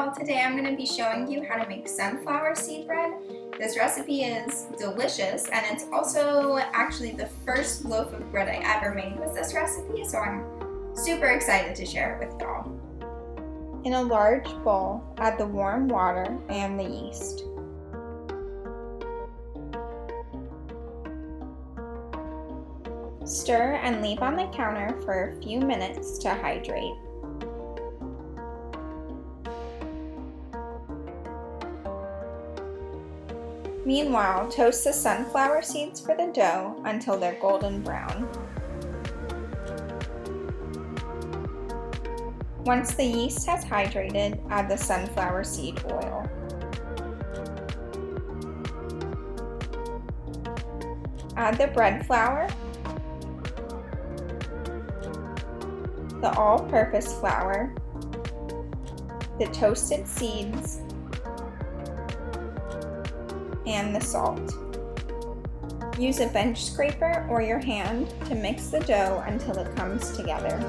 y'all, today I'm going to be showing you how to make sunflower seed bread. This recipe is delicious and it's also actually the first loaf of bread I ever made with this recipe, so I'm super excited to share it with y'all. In a large bowl, add the warm water and the yeast. Stir and leave on the counter for a few minutes to hydrate. Meanwhile, toast the sunflower seeds for the dough until they're golden brown. Once the yeast has hydrated, add the sunflower seed oil. Add the bread flour, the all-purpose flour, the toasted seeds, and the salt. Use a bench scraper or your hand to mix the dough until it comes together.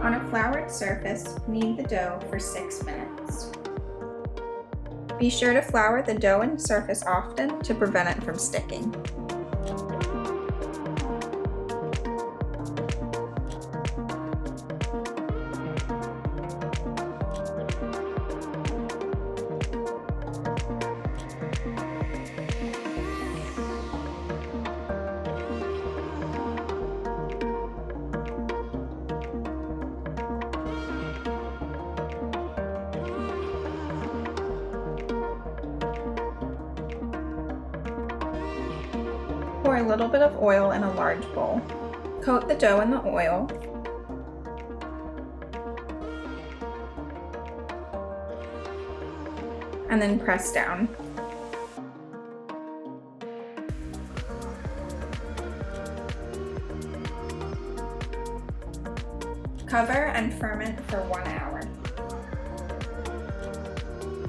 On a floured surface, knead the dough for 6 minutes. Be sure to flour the dough and surface often to prevent it from sticking. Pour a little bit of oil in a large bowl. Coat the dough in the oil. And then press down. Cover and ferment for 1 hour.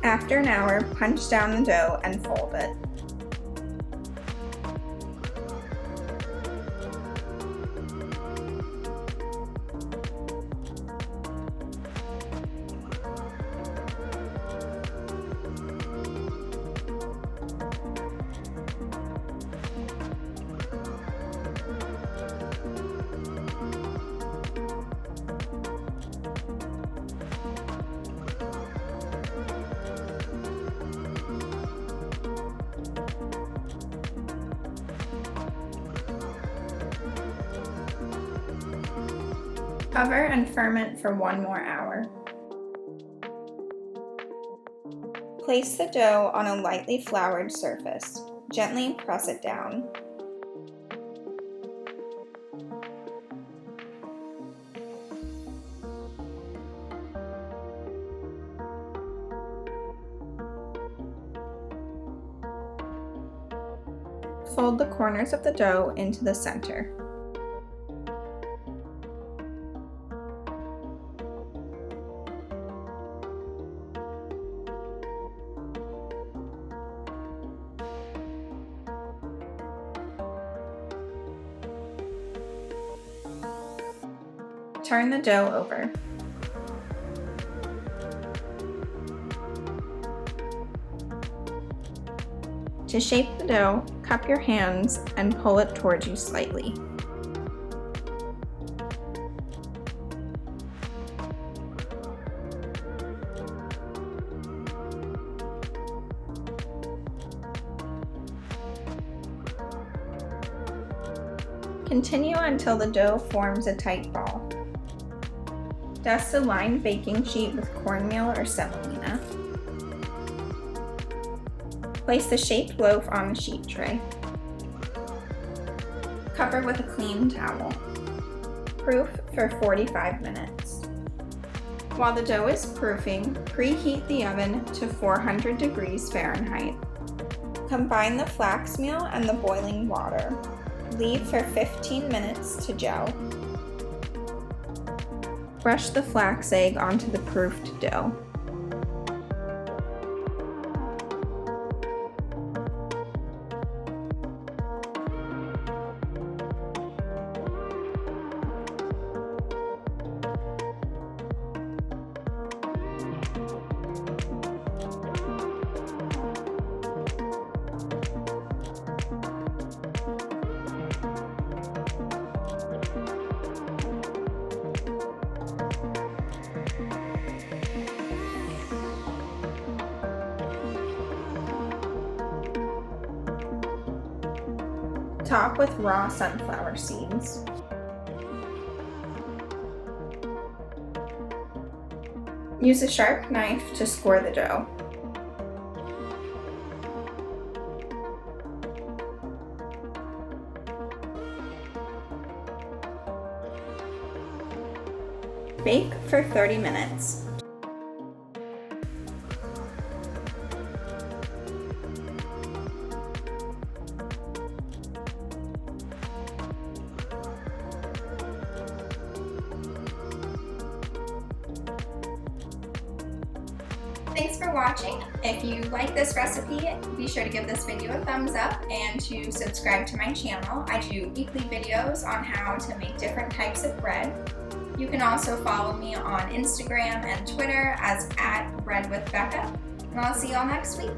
After an hour, punch down the dough and fold it. Cover and ferment for 1 more hour. Place the dough on a lightly floured surface. Gently press it down. Fold the corners of the dough into the center. Turn the dough over. To shape the dough, cup your hands and pull it towards you slightly. Continue until the dough forms a tight ball. Dust a lined baking sheet with cornmeal or semolina. Place the shaped loaf on the sheet tray. Cover with a clean towel. Proof for 45 minutes. While the dough is proofing, preheat the oven to 400 degrees Fahrenheit. Combine the flax meal and the boiling water. Leave for 15 minutes to gel. Brush the flax egg onto the proofed dough. Top with raw sunflower seeds. Use a sharp knife to score the dough. Bake for 30 minutes. Thanks for watching. If you like this recipe, be sure to give this video a thumbs up and to subscribe to my channel. I do weekly videos on how to make different types of bread. You can also follow me on Instagram and Twitter as @breadwithbecca. And I'll see y'all next week.